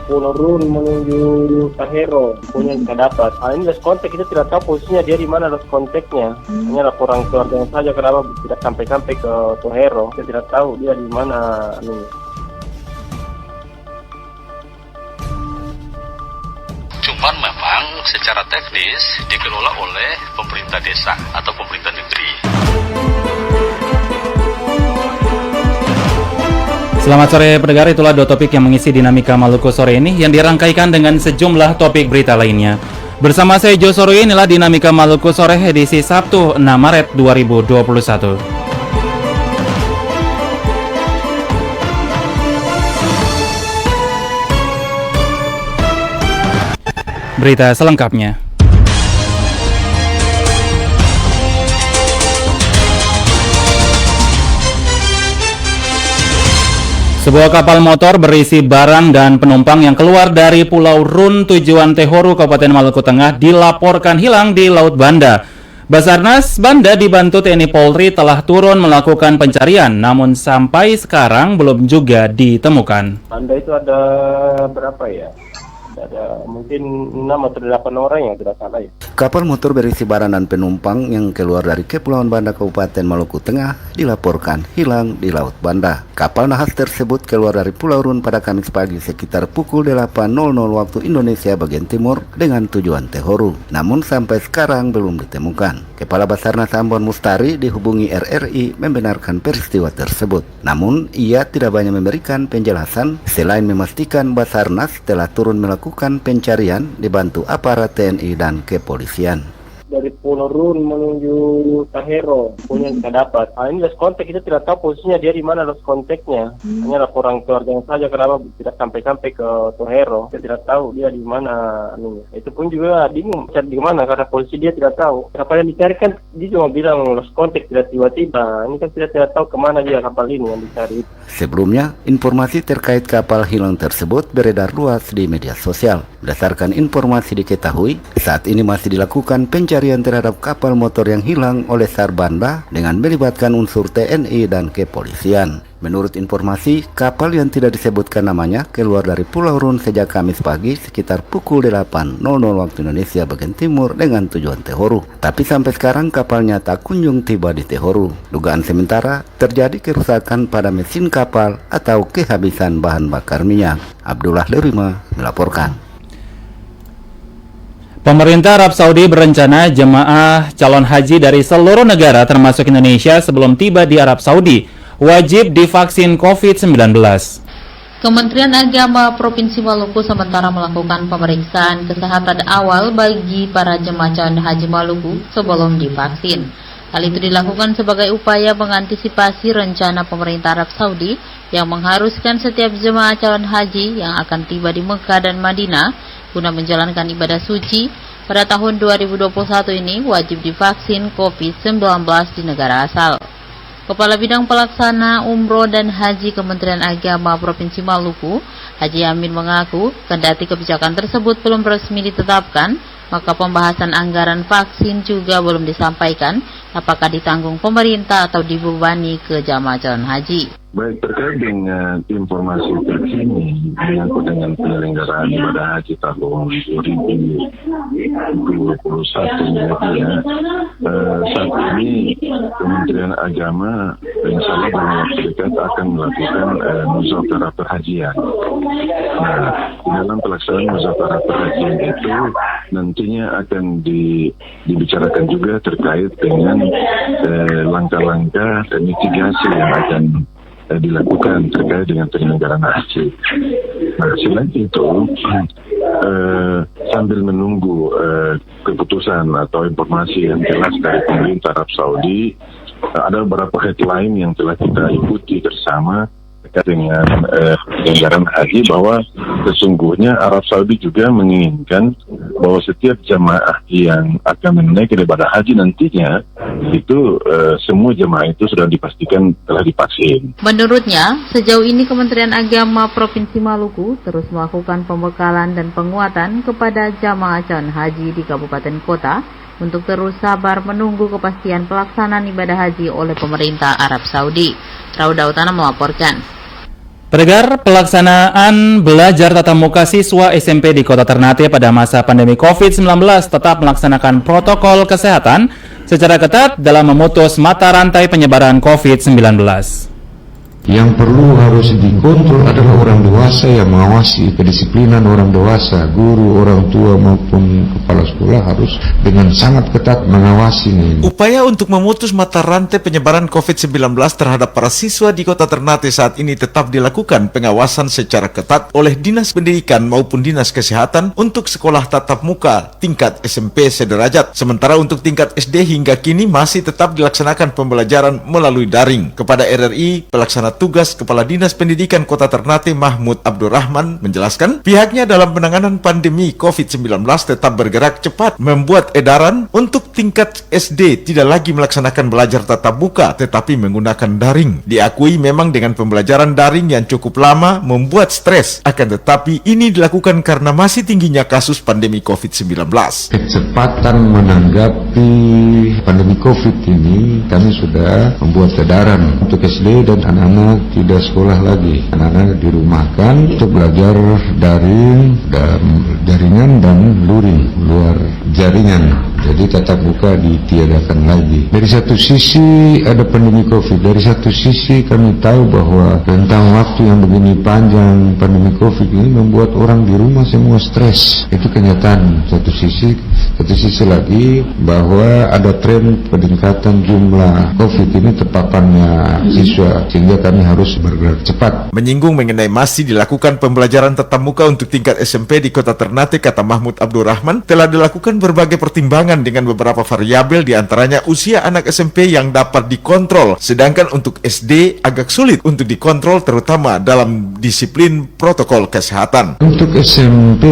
Pulau Run menuju Tahero punya kita dapat. Ini lost contact, kita tidak tahu posisinya dia di mana lost contactnya. Hanya laporan keluarga saja kenapa tidak sampai ke Tahero. Kita tidak tahu dia di mana. Cuman memang secara teknis dikelola oleh pemerintah desa atau pemerintah negeri. Selamat sore pendengar, itulah dua topik yang mengisi dinamika Maluku sore ini yang dirangkaikan dengan sejumlah topik berita lainnya. Bersama saya Jo Soroy, inilah dinamika Maluku sore edisi Sabtu 6 Maret 2021. Berita selengkapnya. Sebuah kapal motor berisi barang dan penumpang yang keluar dari Pulau Run tujuan Tehoru, Kabupaten Maluku Tengah dilaporkan hilang di Laut Banda. Basarnas Banda dibantu TNI Polri telah turun melakukan pencarian, namun sampai sekarang belum juga ditemukan. Banda itu ada berapa ya? Ada mungkin 6 atau 8 orang yang tidak salah ya. Kapal motor berisi barang dan penumpang yang keluar dari Kepulauan Banda Kabupaten Maluku Tengah dilaporkan hilang di Laut Banda. Kapal nahas tersebut keluar dari Pulau Run pada Kamis pagi sekitar pukul 8.00 waktu Indonesia bagian timur dengan tujuan Tehoru. Namun sampai sekarang belum ditemukan. Kepala Basarnas Ambon Mustari dihubungi RRI membenarkan peristiwa tersebut. Namun ia tidak banyak memberikan penjelasan selain memastikan Basarnas telah turun melakukan pencarian dibantu aparat TNI dan kepolisian. Dari Pulau Run menuju Tahero punya kita dapat. Ini lost contact, kita tidak tahu posisinya dia di mana lost contactnya. Hanya laporan keluarga saja kenapa tidak sampai ke Tahero. Kita tidak tahu dia di mana. Itu pun juga bingung cari di mana karena polisi dia tidak tahu. Kapal yang dicari kan dia cuma bilang lost contact, tidak tiba-tiba. Ini kan tidak tahu kemana dia kapal ini yang dicari. Sebelumnya, informasi terkait kapal hilang tersebut beredar luas di media sosial. Berdasarkan informasi diketahui, saat ini masih dilakukan pencarian terhadap kapal motor yang hilang oleh SAR Banda dengan melibatkan unsur TNI dan kepolisian. Menurut informasi, kapal yang tidak disebutkan namanya keluar dari Pulau Run sejak Kamis pagi sekitar pukul 8.00 waktu Indonesia bagian timur dengan tujuan Tehoru. Tapi sampai sekarang kapalnya tak kunjung tiba di Tehoru. Dugaan sementara terjadi kerusakan pada mesin kapal atau kehabisan bahan bakar minyak. Abdullah Lerima melaporkan. Pemerintah Arab Saudi berencana jemaah calon haji dari seluruh negara termasuk Indonesia sebelum tiba di Arab Saudi wajib divaksin COVID-19. Kementerian Agama Provinsi Maluku sementara melakukan pemeriksaan kesehatan awal bagi para jemaah calon haji Maluku sebelum divaksin. Hal itu dilakukan sebagai upaya mengantisipasi rencana pemerintah Arab Saudi yang mengharuskan setiap jemaah calon haji yang akan tiba di Mekah dan Madinah guna menjalankan ibadah suci pada tahun 2021 ini wajib divaksin COVID-19 di negara asal. Kepala Bidang Pelaksana Umroh dan Haji Kementerian Agama Provinsi Maluku, Haji Amin mengaku, kendati kebijakan tersebut belum resmi ditetapkan, maka pembahasan anggaran vaksin juga belum disampaikan, apakah ditanggung pemerintah atau dibebani ke jamaah calon haji. Baik, terkait dengan informasi terkini menyangkut dengan penyelenggaraan ibadah haji tahun 2021 ya, saat ini Kementerian Agama insya Allah dalam waktu dekat akan melakukan muzakarah perhajian. Nah, dalam pelaksanaan muzakarah perhajian itu nantinya akan dibicarakan juga terkait dengan langkah-langkah dan mitigasi yang akan dilakukan terkait dengan penyelenggaraan haji. Nah, selain itu sambil menunggu keputusan atau informasi yang jelas dari pemerintah Arab Saudi, ada beberapa headline yang telah kita ikuti bersama terkait dengan penyelenggaraan haji, bahwa sesungguhnya Arab Saudi juga menginginkan bahwa setiap jamaah yang akan menunaikan ibadah haji nantinya itu semua jamaah itu sudah dipastikan telah divaksin. Menurutnya, sejauh ini Kementerian Agama Provinsi Maluku terus melakukan pembekalan dan penguatan kepada jamaah calon haji di kabupaten kota untuk terus sabar menunggu kepastian pelaksanaan ibadah haji oleh pemerintah Arab Saudi. Rauda Utana melaporkan. Pendengar, pelaksanaan belajar tatap muka siswa SMP di Kota Ternate pada masa pandemi COVID-19 tetap melaksanakan protokol kesehatan secara ketat dalam memutus mata rantai penyebaran COVID-19. Yang perlu harus dikontrol adalah orang dewasa yang mengawasi kedisiplinan orang dewasa, guru, orang tua maupun kepala sekolah harus dengan sangat ketat mengawasi ini. Upaya untuk memutus mata rantai penyebaran COVID-19 terhadap para siswa di Kota Ternate saat ini tetap dilakukan pengawasan secara ketat oleh Dinas Pendidikan maupun Dinas Kesehatan untuk sekolah tatap muka tingkat SMP sederajat. Sementara untuk tingkat SD hingga kini masih tetap dilaksanakan pembelajaran melalui daring. Kepada RRI, pelaksana tugas Kepala Dinas Pendidikan Kota Ternate Mahmud Abdurrahman menjelaskan pihaknya dalam penanganan pandemi COVID-19 tetap bergerak cepat membuat edaran untuk tingkat SD tidak lagi melaksanakan belajar tatap muka tetapi menggunakan daring. Diakui memang dengan pembelajaran daring yang cukup lama membuat stres, akan tetapi ini dilakukan karena masih tingginya kasus pandemi COVID-19. Kecepatan menanggapi pandemi COVID ini kami sudah membuat edaran untuk SD dan anak-anak tidak sekolah lagi. Anak-anak dirumahkan untuk belajar daring dan jaringan dan luar jaringan. Jadi tatap muka ditiadakan lagi. Dari satu sisi ada pandemi COVID, dari satu sisi kami tahu bahwa tentang waktu yang begini panjang pandemi COVID ini membuat orang di rumah semua stres. Itu kenyataan. Satu sisi lagi bahwa ada tren peningkatan jumlah COVID ini terpaparnya siswa, sehingga kami harus bergerak cepat. Menyinggung mengenai masih dilakukan pembelajaran tatap muka untuk tingkat SMP di Kota Ternate, kata Mahmud Abdurrahman, telah dilakukan berbagai pertimbangan dengan beberapa variabel, diantaranya usia anak SMP yang dapat dikontrol, sedangkan untuk SD agak sulit untuk dikontrol terutama dalam disiplin protokol kesehatan. Untuk SMP,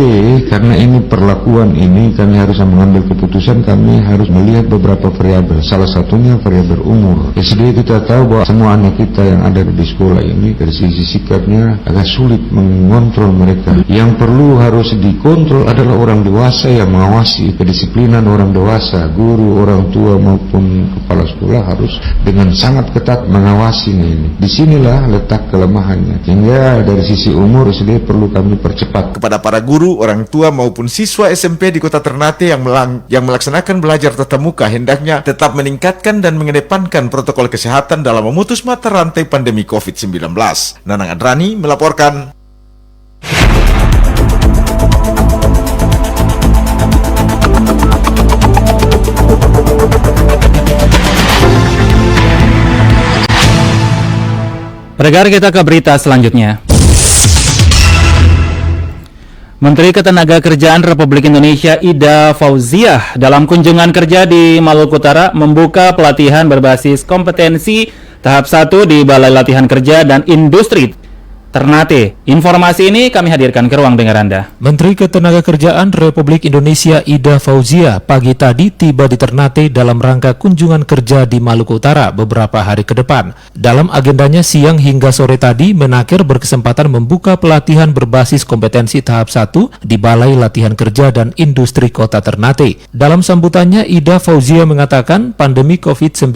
karena ini perlakuan ini kami harus mengambil keputusan, kami harus melihat beberapa variabel, salah satunya variabel umur. SD kita tahu bahwa semua anak kita yang ada di sekolah ini dari sisi sikapnya agak sulit mengontrol mereka. Yang perlu harus dikontrol adalah orang dewasa yang mengawasi kedisiplinan orang dewasa, guru, orang tua maupun kepala sekolah harus dengan sangat ketat mengawasi ini. Disinilah letak kelemahannya. Sehingga dari sisi umur SD perlu kami percepat. Kepada para guru, orang tua maupun siswa SMP di Kota Ternate yang melaksanakan belajar tatap muka hendaknya tetap meningkatkan dan mengedepankan protokol kesehatan dalam memutus mata rantai pandemi COVID-19. Nanang Adrani melaporkan. Pendengar, kita ke berita selanjutnya. Menteri Ketenagakerjaan Republik Indonesia Ida Fauziah dalam kunjungan kerja di Maluku Utara membuka pelatihan berbasis kompetensi tahap 1 di Balai Latihan Kerja dan Industri Ternate. Informasi ini kami hadirkan ke ruang dengar Anda. Menteri Ketenagakerjaan Republik Indonesia Ida Fauziah pagi tadi tiba di Ternate dalam rangka kunjungan kerja di Maluku Utara beberapa hari ke depan. Dalam agendanya siang hingga sore tadi, Menaker berkesempatan membuka pelatihan berbasis kompetensi tahap 1 di Balai Latihan Kerja dan Industri Kota Ternate. Dalam sambutannya, Ida Fauziah mengatakan pandemi COVID-19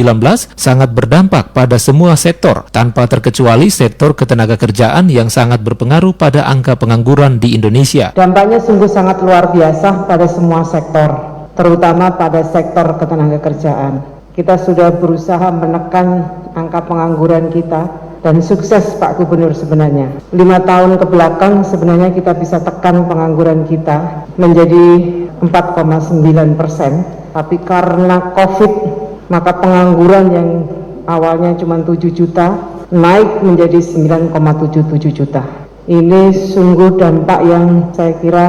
sangat berdampak pada semua sektor, tanpa terkecuali sektor ketenagakerjaan yang sangat berpengaruh pada angka pengangguran di Indonesia. Dampaknya sungguh sangat luar biasa pada semua sektor, terutama pada sektor ketenagakerjaan. Kita sudah berusaha menekan angka pengangguran kita dan sukses Pak Gubernur sebenarnya. 5 tahun ke belakang sebenarnya kita bisa tekan pengangguran kita menjadi 4,9%, tapi karena COVID maka pengangguran yang awalnya cuma 7 juta naik menjadi 9,77 juta. Ini sungguh dampak yang saya kira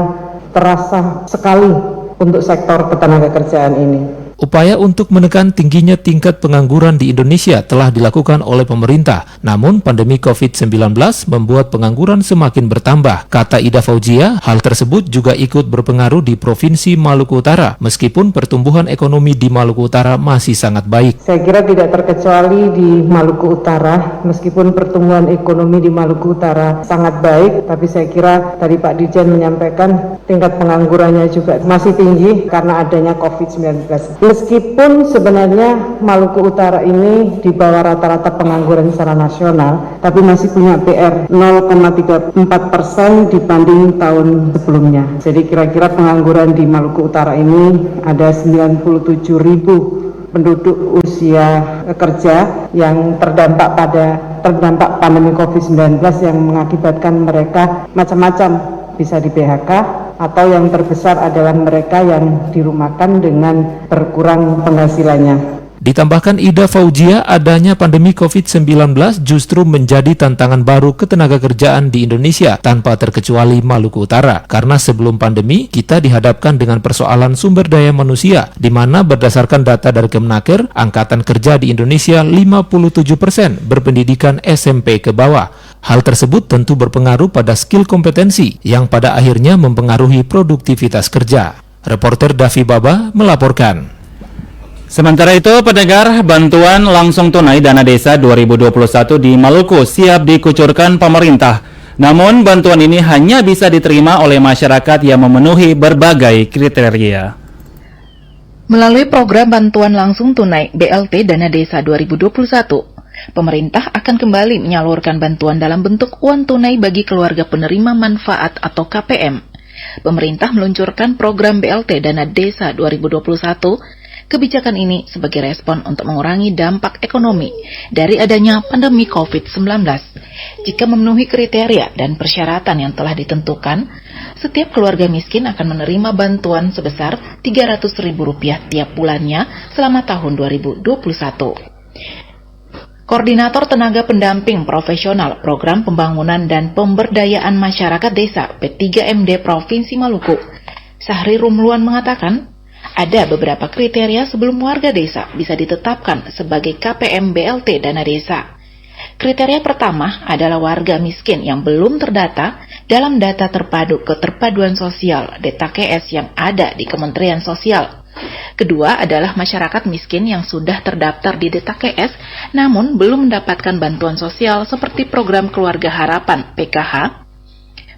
terasa sekali untuk sektor ketenagakerjaan ini. Upaya untuk menekan tingginya tingkat pengangguran di Indonesia telah dilakukan oleh pemerintah. Namun pandemi COVID-19 membuat pengangguran semakin bertambah. Kata Ida Fauziah, hal tersebut juga ikut berpengaruh di Provinsi Maluku Utara, meskipun pertumbuhan ekonomi di Maluku Utara masih sangat baik. Saya kira tidak terkecuali di Maluku Utara, meskipun pertumbuhan ekonomi di Maluku Utara sangat baik, tapi saya kira tadi Pak Dirjen menyampaikan tingkat penganggurannya juga masih tinggi karena adanya COVID-19. Meskipun sebenarnya Maluku Utara ini di bawah rata-rata pengangguran secara nasional, tapi masih punya PR 0,34% dibanding tahun sebelumnya. Jadi kira-kira pengangguran di Maluku Utara ini ada 97.000 penduduk usia kerja yang terdampak pandemi COVID-19 yang mengakibatkan mereka macam-macam, bisa di PHK, atau yang terbesar adalah mereka yang dirumahkan dengan berkurang penghasilannya. Ditambahkan Ida Fauzia, adanya pandemi COVID-19 justru menjadi tantangan baru ketenagakerjaan di Indonesia tanpa terkecuali Maluku Utara. Karena sebelum pandemi, kita dihadapkan dengan persoalan sumber daya manusia, di mana berdasarkan data dari Kemenaker, angkatan kerja di Indonesia 57% berpendidikan SMP ke bawah. Hal tersebut tentu berpengaruh pada skill kompetensi yang pada akhirnya mempengaruhi produktivitas kerja. Reporter Davi Baba melaporkan. Sementara itu, pendengar, bantuan langsung tunai dana desa 2021 di Maluku siap dikucurkan pemerintah. Namun, bantuan ini hanya bisa diterima oleh masyarakat yang memenuhi berbagai kriteria. Melalui program bantuan langsung tunai BLT Dana Desa 2021, pemerintah akan kembali menyalurkan bantuan dalam bentuk uang tunai bagi keluarga penerima manfaat atau KPM. Pemerintah meluncurkan program BLT Dana Desa 2021. Kebijakan ini sebagai respon untuk mengurangi dampak ekonomi dari adanya pandemi COVID-19. Jika memenuhi kriteria dan persyaratan yang telah ditentukan, setiap keluarga miskin akan menerima bantuan sebesar Rp300.000 tiap bulannya selama tahun 2021. Koordinator Tenaga Pendamping Profesional Program Pembangunan dan Pemberdayaan Masyarakat Desa P3MD Provinsi Maluku, Sahri Rumluan mengatakan, ada beberapa kriteria sebelum warga desa bisa ditetapkan sebagai KPM BLT Dana Desa. Kriteria pertama adalah warga miskin yang belum terdata dalam data terpadu keterpaduan sosial DTKS yang ada di Kementerian Sosial. Kedua adalah masyarakat miskin yang sudah terdaftar di DTKS namun belum mendapatkan bantuan sosial seperti program Keluarga Harapan PKH,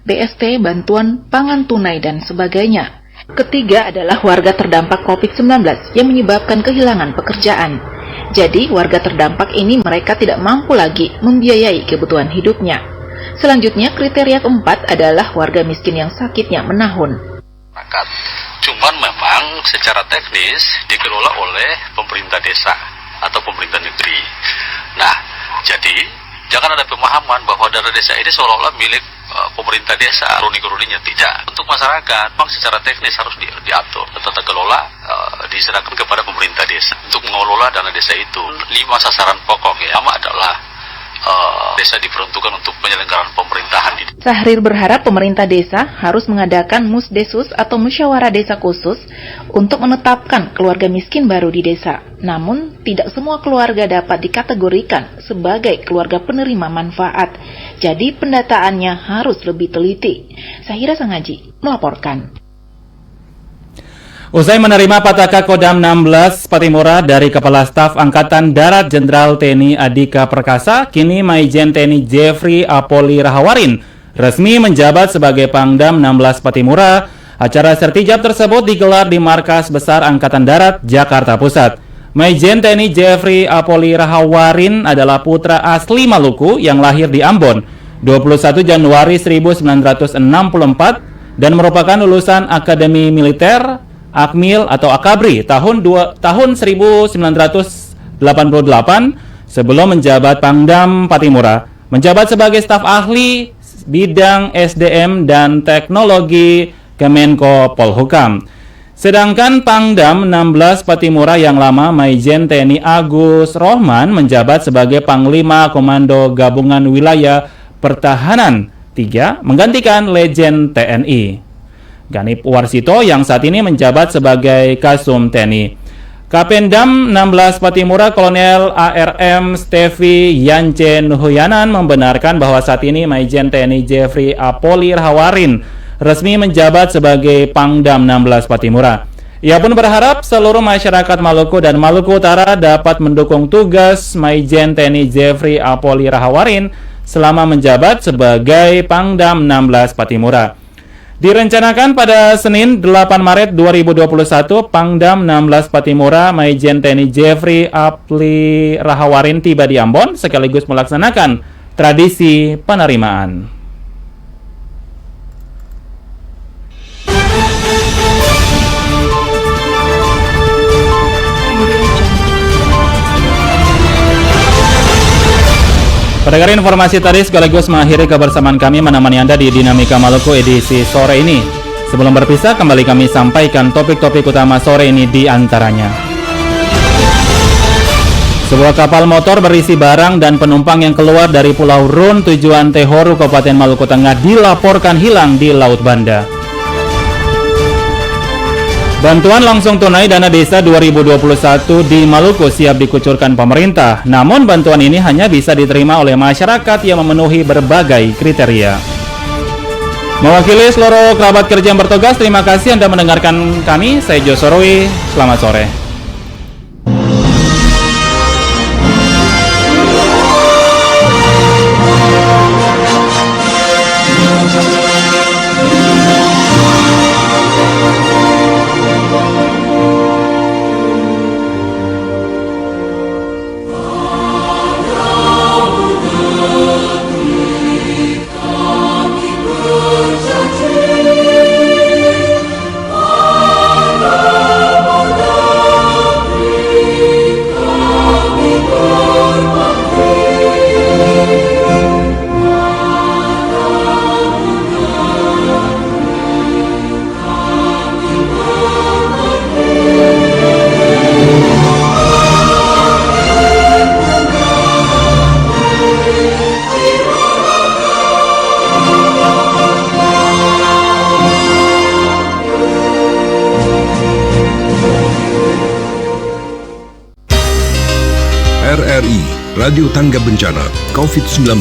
BST, bantuan pangan tunai dan sebagainya. Ketiga adalah warga terdampak COVID-19 yang menyebabkan kehilangan pekerjaan. Jadi, warga terdampak ini mereka tidak mampu lagi membiayai kebutuhan hidupnya. Selanjutnya, kriteria keempat adalah warga miskin yang sakitnya menahun. Cuman memang secara teknis dikelola oleh pemerintah desa atau pemerintah negeri. Nah, jadi jangan ada pemahaman bahwa dana desa ini seolah-olah milik pemerintah desa, kroni-kroninya tidak. Untuk masyarakat, memang secara teknis harus diatur. Tata kelola diserahkan kepada pemerintah desa untuk mengelola dana desa itu. 5 sasaran pokok ya. Pertama adalah desa diperuntukkan untuk penyelenggaraan pemerintahan. Sahrir berharap pemerintah desa harus mengadakan musdesus atau musyawarah desa khusus untuk menetapkan keluarga miskin baru di desa. Namun, tidak semua keluarga dapat dikategorikan sebagai keluarga penerima manfaat. Jadi, pendataannya harus lebih teliti. Sahira Sangaji melaporkan. Usai menerima Pataka Kodam 16 Patimura dari Kepala Staf Angkatan Darat Jenderal TNI Andika Perkasa, kini Maijen TNI Jeffrey Apoli Rahawarin resmi menjabat sebagai Pangdam 16 Patimura. Acara sertijab tersebut digelar di Markas Besar Angkatan Darat, Jakarta Pusat. Maijen TNI Jeffrey Apoli Rahawarin adalah putra asli Maluku yang lahir di Ambon 21 Januari 1964 dan merupakan lulusan Akademi Militer Akmil atau Akabri tahun 1988 sebelum menjabat Pangdam Patimura, menjabat sebagai staf ahli bidang SDM dan teknologi Kemenko Polhukam. Sedangkan Pangdam 16 Patimura yang lama Maijen TNI Agus Rohman menjabat sebagai Panglima Komando Gabungan Wilayah Pertahanan 3 menggantikan Legend TNI Ganip Warsito yang saat ini menjabat sebagai Kasum TNI. Kapendam 16 Patimura Kolonel ARM Stevi Yance Nuhuyanan membenarkan bahwa saat ini Maijen TNI Jeffrey Apoli Rahawarin resmi menjabat sebagai Pangdam 16 Patimura. Ia pun berharap seluruh masyarakat Maluku dan Maluku Utara dapat mendukung tugas Maijen TNI Jeffrey Apoli Rahawarin selama menjabat sebagai Pangdam 16 Patimura. Direncanakan pada Senin 8 Maret 2021, Pangdam 16 Patimura Maijen TNI Jeffrey Apli Rahawarin tiba di Ambon sekaligus melaksanakan tradisi penerimaan. Pendengar, informasi tadi sekaligus mengakhiri kebersamaan kami menemani Anda di Dinamika Maluku edisi sore ini. Sebelum berpisah, kembali kami sampaikan topik-topik utama sore ini di antaranya. Sebuah kapal motor berisi barang dan penumpang yang keluar dari Pulau Run tujuan Tehoru, Kabupaten Maluku Tengah dilaporkan hilang di Laut Banda. Bantuan langsung tunai dana desa 2021 di Maluku siap dikucurkan pemerintah. Namun bantuan ini hanya bisa diterima oleh masyarakat yang memenuhi berbagai kriteria. Mewakili seluruh kerabat kerja yang bertugas, terima kasih Anda mendengarkan kami. Saya Jo Soroi, selamat sore. RRI, Radio Tangga Bencana COVID-19.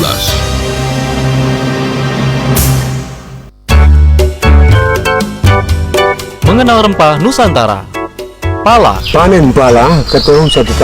Mengenal rempah Nusantara. Pala. Panen pala, ketemu 1 tahun.